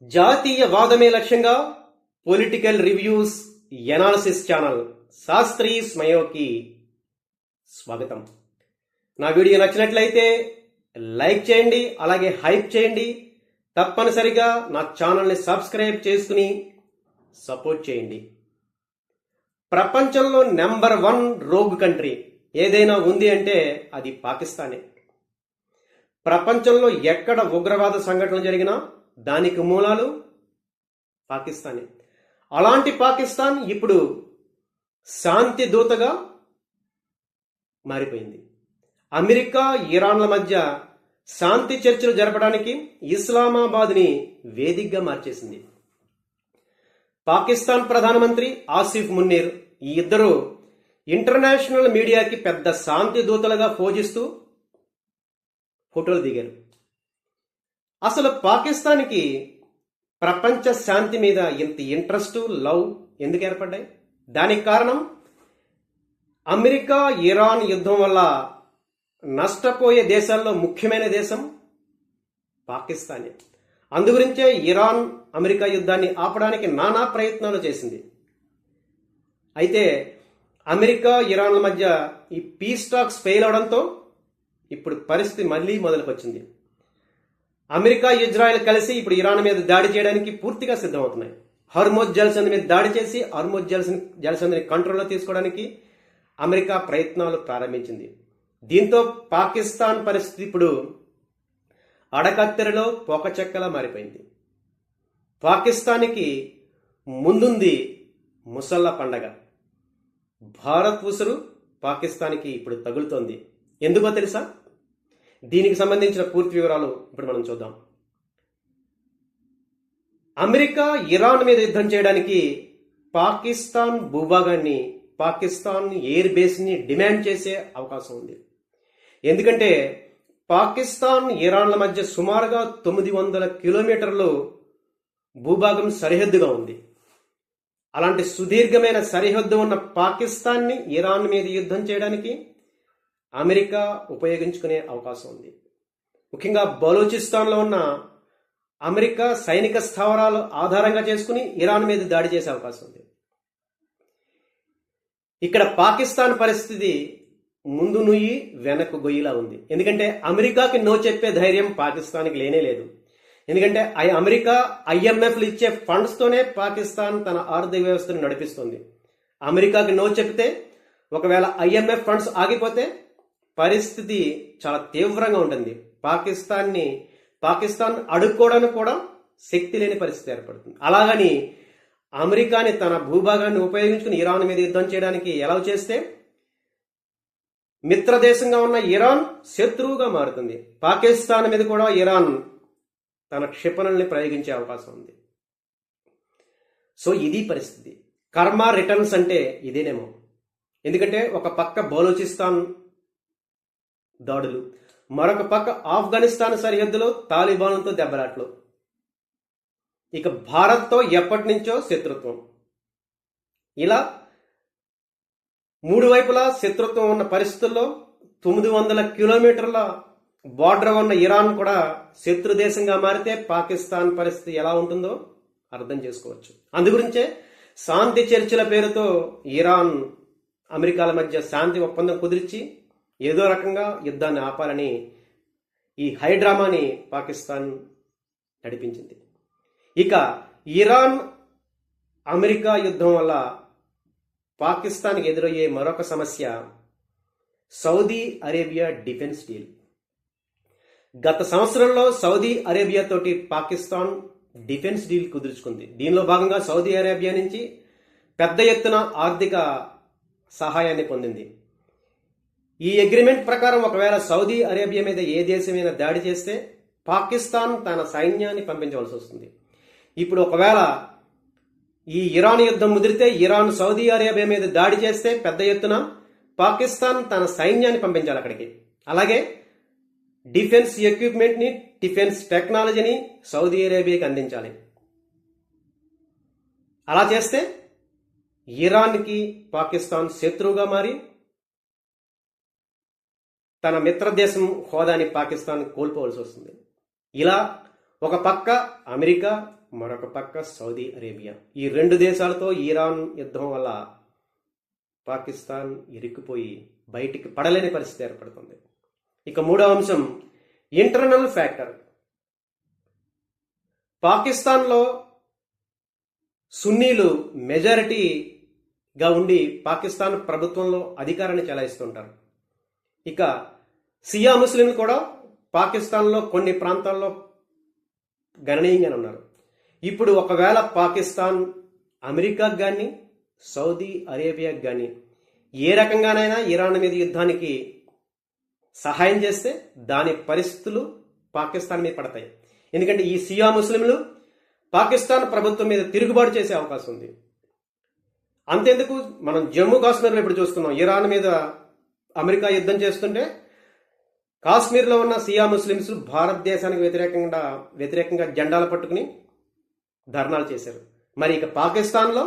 జాతీయవాదమే లక్ష్యంగా political reviews analysis channel Shastri స్మయోకి స్వాగతం. నా వీడియో నచ్చినట్లయితే లైక్ చేయండి, అలాగే హైప్ చేయండి. తప్పనిసరిగా నా ఛానల్ని సబ్స్క్రైబ్ చేసుకుని సపోర్ట్ చేయండి. ప్రపంచంలో నెంబర్ 1 రోగ్ కంట్రీ ఏదైనా ఉంది అంటే అది పాకిస్తానే. ప్రపంచంలో ఎక్కడ ఉగ్రవాద సంఘటనలు జరిగినా దానికి మూలాలు పాకిస్తానే. అలాంటి పాకిస్తాన్ ఇప్పుడు శాంతి దూతగా మారిపోయింది. అమెరికా ఇరాన్ల మధ్య శాంతి చర్చలు జరపడానికి ఇస్లామాబాద్ని వేదికగా మార్చేసింది. పాకిస్తాన్ ప్రధానమంత్రి ఆసిఫ్ మున్నీర్ ఈ ఇద్దరు ఇంటర్నేషనల్ మీడియాకి పెద్ద శాంతి దూతలుగా పోజిస్తూ ఫోటోలు దిగారు. అసలు పాకిస్తాన్కి ప్రపంచ శాంతి మీద ఇంత ఇంట్రెస్ట్, లవ్ ఎందుకు ఏర్పడ్డాయి? దానికి కారణం అమెరికా ఇరాన్ యుద్ధం వల్ల నష్టపోయే దేశాల్లో ముఖ్యమైన దేశం పాకిస్తానే. అందుగురించే ఇరాన్ అమెరికా యుద్ధాన్ని ఆపడానికి నానా ప్రయత్నాలు చేసింది. అయితే అమెరికా ఇరాన్ల మధ్య ఈ పీస్ టాక్స్ ఫెయిల్ అవడంతో ఇప్పుడు పరిస్థితి మళ్ళీ మొదలుకొచ్చింది. అమెరికా ఇజ్రాయెల్ కలిసి ఇప్పుడు ఇరాన్ మీద దాడి చేయడానికి పూర్తిగా సిద్ధమవుతున్నాయి. హర్మోజ్ జలసంధి మీద దాడి చేసి హర్మోజ్ జలసంధిని కంట్రోల్లో తీసుకోవడానికి అమెరికా ప్రయత్నాలు ప్రారంభించింది. దీంతో పాకిస్తాన్ పరిస్థితి ఇప్పుడు అడకత్తెరలో పోకచెక్కలా మారిపోయింది. పాకిస్తాన్కి ముందుంది ముసల్లా పండగ. భారత్ ఉసురు పాకిస్తాన్కి ఇప్పుడు తగులుతోంది. ఎందుకో తెలుసా? దీనికి సంబంధించిన పూర్తి వివరాలు ఇప్పుడు మనం చూద్దాం. అమెరికా ఇరాన్ మీద యుద్ధం చేయడానికి పాకిస్తాన్ భూభాగాన్ని, పాకిస్తాన్ ఎయిర్ బేస్ని డిమాండ్ చేసే అవకాశం ఉంది. ఎందుకంటే పాకిస్తాన్ ఇరాన్ల మధ్య సుమారుగా 900 కిలోమీటర్లు భూభాగం సరిహద్దుగా ఉంది. అలాంటి సుదీర్ఘమైన సరిహద్దు ఉన్న పాకిస్తాన్ని ఇరాన్ మీద యుద్ధం చేయడానికి అమెరికా ఉపయోగించుకునే అవకాశం ఉంది. ముఖ్యంగా బలూచిస్తాన్లో ఉన్న అమెరికా సైనిక స్థావరాలు ఆధారంగా చేసుకుని ఇరాన్ మీద దాడి చేసే అవకాశం ఉంది. ఇక్కడ పాకిస్తాన్ పరిస్థితి ముందు నుయ్యి వెనక్కు గొయ్యిలా ఉంది. ఎందుకంటే అమెరికాకి నో చెప్పే ధైర్యం పాకిస్తాన్కి లేనే లేదు. ఎందుకంటే అమెరికా IMFలు ఇచ్చే ఫండ్స్తోనే పాకిస్తాన్ తన ఆర్థిక వ్యవస్థను నడిపిస్తుంది. అమెరికాకి నో చెప్తే, ఒకవేళ IMF ఫండ్స్ ఆగిపోతే పరిస్థితి చాలా తీవ్రంగా ఉంటుంది. పాకిస్తాన్ అడుక్కోవడానికి కూడా శక్తి లేని పరిస్థితి ఏర్పడుతుంది. అలాగని అమెరికాని తన భూభాగాన్ని ఉపయోగించుకుని ఇరాన్ మీద యుద్ధం చేయడానికి ఎలా చేస్తే మిత్రదేశంగా ఉన్న ఇరాన్ శత్రువుగా మారుతుంది. పాకిస్తాన్ మీద కూడా ఇరాన్ తన క్షిపణుల్ని ప్రయోగించే అవకాశం ఉంది. సో ఇది పరిస్థితి. కర్మ రిటర్న్స్ అంటే ఇదేనేమో. ఎందుకంటే ఒక పక్క బలూచిస్తాన్ దాడులు, మరొక పక్క ఆఫ్ఘనిస్తాన్ సరిహద్దులో తాలిబాన్లతో దెబ్బలాట్లు, ఇక భారత్తో ఎప్పటి నుంచో శత్రుత్వం. ఇలా మూడు వైపులా శత్రుత్వం ఉన్న పరిస్థితుల్లో 900 కిలోమీటర్ల బార్డర్ ఉన్న ఇరాన్ కూడా శత్రు దేశంగా మారితే పాకిస్తాన్ పరిస్థితి ఎలా ఉంటుందో అర్థం చేసుకోవచ్చు. అందుగురించే శాంతి చర్చల పేరుతో ఇరాన్ అమెరికాల మధ్య శాంతి ఒప్పందం కుదిర్చి ఏదో రకంగా యుద్ధాన్ని ఆపాలని ఈ హైడ్రామాని పాకిస్తాన్ నడిపించింది. ఇక ఇరాన్ అమెరికా యుద్ధం వల్ల పాకిస్తాన్కి ఎదురయ్యే మరొక సమస్య సౌదీ అరేబియా డిఫెన్స్ డీల్. గత సంవత్సరంలో సౌదీ అరేబియా తోటి పాకిస్తాన్ డిఫెన్స్ డీల్ కుదుర్చుకుంది. దీనిలో భాగంగా సౌదీ అరేబియా నుంచి పెద్ద ఎత్తున ఆర్థిక సహాయాన్ని పొందింది. ఈ అగ్రిమెంట్ ప్రకారం ఒకవేళ సౌదీ అరేబియా మీద ఏ దేశమైనా దాడి చేస్తే పాకిస్తాన్ తన సైన్యాన్ని పంపించవలసి వస్తుంది. ఇప్పుడు ఒకవేళ ఈ ఇరాన్ యుద్ధం ముదిరితే ఇరాన్ సౌదీ అరేబియా మీద దాడి చేస్తే పెద్ద ఎత్తున పాకిస్తాన్ తన సైన్యాన్ని పంపించాలి అక్కడికి. అలాగే డిఫెన్స్ ఎక్విప్మెంట్ని, డిఫెన్స్ టెక్నాలజీని సౌదీ అరేబియాకి అందించాలి. అలా చేస్తే ఇరాన్కి పాకిస్తాన్ శత్రువుగా మారి తన మిత్రదేశం హోదాని పాకిస్తాన్ కోల్పోవలసి వస్తుంది. ఇలా ఒక పక్క అమెరికా, మరొక పక్క సౌదీ అరేబియా. ఈ రెండు దేశాలతో ఇరాన్ యుద్ధం వల్ల పాకిస్తాన్ ఇరుక్కుపోయి బయటికి పడలేని పరిస్థితి ఏర్పడుతుంది. ఇక మూడవ అంశం ఇంటర్నల్ ఫ్యాక్టర్. పాకిస్తాన్లో సున్నీలు మెజారిటీగా ఉండి పాకిస్తాన్ ప్రభుత్వంలో అధికారాన్ని చెలాయిస్తుంటారు. ఇక షియా ముస్లింలు కూడా పాకిస్తాన్లో కొన్ని ప్రాంతాల్లో గణనీయంగానే ఉన్నారు. ఇప్పుడు ఒకవేళ పాకిస్తాన్ అమెరికాకు కానీ సౌదీ అరేబియాకు కానీ ఏ రకంగానైనా ఇరాన్ మీద యుద్ధానికి సహాయం చేస్తే దాని పరిస్థితులు పాకిస్తాన్ మీద పడతాయి. ఎందుకంటే ఈ షియా ముస్లింలు పాకిస్తాన్ ప్రభుత్వం మీద తిరుగుబాటు చేసే అవకాశం ఉంది. అంతెందుకు, మనం జమ్మూ కాశ్మీర్లో ఇప్పుడు చూస్తున్నాం, ఇరాన్ మీద అమెరికా యుద్ధం చేస్తుంటే కాశ్మీర్లో ఉన్న షియా ముస్లిమ్స్ భారతదేశానికి వ్యతిరేకంగా జెండాలు పట్టుకుని ధర్నాలు చేశారు. మరి ఇక పాకిస్తాన్లో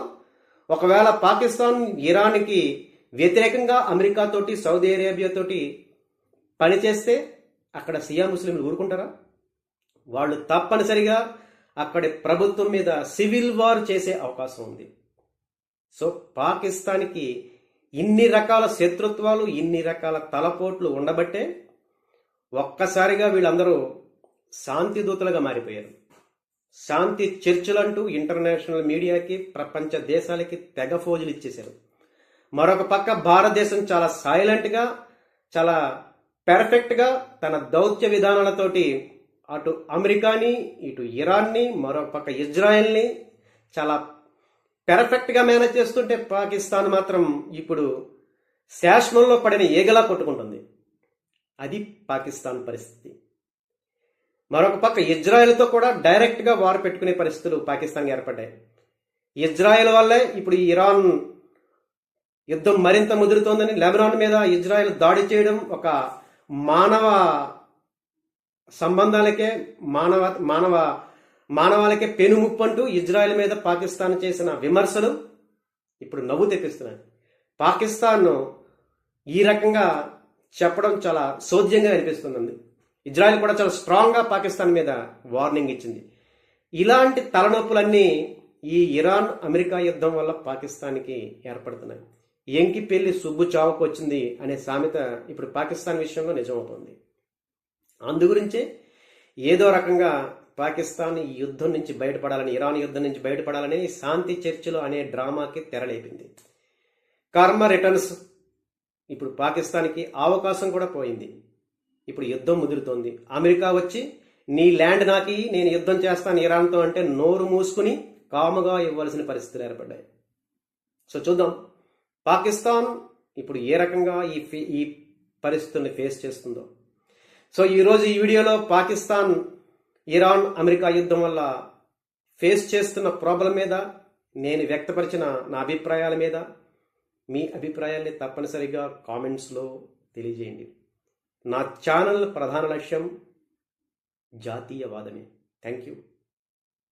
ఒకవేళ పాకిస్తాన్ ఇరాన్కి వ్యతిరేకంగా అమెరికాతోటి సౌదీ అరేబియాతోటి పనిచేస్తే అక్కడ షియా ముస్లింలు ఊరుకుంటారా? వాళ్ళు తప్పనిసరిగా అక్కడి ప్రభుత్వం మీద సివిల్ వార్ చేసే అవకాశం ఉంది. సో పాకిస్తాన్కి ఇన్ని రకాల శత్రుత్వాలు, ఇన్ని రకాల తలపోట్లు ఉండబట్టే ఒక్కసారిగా వీళ్ళందరూ శాంతి దూతలుగా మారిపోయారు. శాంతి చర్చలంటూ ఇంటర్నేషనల్ మీడియాకి, ప్రపంచ దేశాలకి తెగ ఫోజులు ఇచ్చేశారు. మరొక పక్క భారతదేశం చాలా సైలెంట్గా, చాలా పెర్ఫెక్ట్గా తన దౌత్య విధానాలతోటి అటు అమెరికాని, ఇటు ఇరాన్ని, మరొక పక్క ఇజ్రాయెల్ని చాలా పెర్ఫెక్ట్గా మేనేజ్ చేస్తుంటే పాకిస్తాన్ మాత్రం ఇప్పుడు శాసనంలో పడిన ఈగలా కొట్టుకుంటుంది. అది పాకిస్తాన్ పరిస్థితి. మరొక పక్క ఇజ్రాయెల్తో కూడా డైరెక్ట్గా వార్ పెట్టుకునే పరిస్థితులు పాకిస్తాన్కి ఏర్పడ్డాయి. ఇజ్రాయెల్ వల్లే ఇప్పుడు ఇరాన్ యుద్ధం మరింత ముదురుతోందని, లెబనాన్ మీద ఇజ్రాయెల్ దాడి చేయడం ఒక మానవ సంబంధాలకే, మానవాళికే పెనుముప్పు అంటూ ఇజ్రాయెల్ మీద పాకిస్తాన్ చేసిన విమర్శలు ఇప్పుడు నవ్వు తెప్పిస్తున్నాయి. పాకిస్తాన్ ఈ రకంగా చెప్పడం చాలా సోద్యంగా అనిపిస్తుంది. ఇజ్రాయెల్ కూడా చాలా స్ట్రాంగ్గా పాకిస్తాన్ మీద వార్నింగ్ ఇచ్చింది. ఇలాంటి తలనొప్పులన్నీ ఈ ఇరాన్ అమెరికా యుద్ధం వల్ల పాకిస్తాన్కి ఏర్పడుతున్నాయి. ఎంకి పెళ్లి సుబ్బు చావుకు వచ్చింది అనే సామెత ఇప్పుడు పాకిస్తాన్ విషయంలో నిజమవుతుంది. అందుగురించే ఏదో రకంగా పాకిస్తాన్ ఈ యుద్ధం నుంచి బయటపడాలని, ఇరాన్ యుద్ధం నుంచి బయటపడాలని శాంతి చర్చలు అనే డ్రామాకి తెరలేపింది. కర్మ రిటర్న్స్. ఇప్పుడు పాకిస్తాన్కి అవకాశం కూడా పోయింది. ఇప్పుడు యుద్ధం ముదురుతోంది. అమెరికా వచ్చి నీ ల్యాండ్ నాకి, నేను యుద్ధం చేస్తాను ఇరాన్తో అంటే నోరు మూసుకుని కాముగా ఇవ్వాల్సిన పరిస్థితులు ఏర్పడ్డాయి. సో చూద్దాం పాకిస్తాన్ ఇప్పుడు ఏ రకంగా ఈ పరిస్థితుల్ని ఫేస్ చేస్తుందో. సో ఈరోజు ఈ వీడియోలో పాకిస్తాన్ ఇరాన్ అమెరికా యుద్ధం వల్ల ఫేస్ చేస్తున్న ప్రాబ్లం మీద, నేను వ్యక్తపరిచిన నా అభిప్రాయాల మీద మీ అభిప్రాయాల్ని తప్పనిసరిగా కామెంట్స్లో తెలియజేయండి. నా ఛానల్ ప్రధాన లక్ష్యం జాతీయవాదమే. Thank you.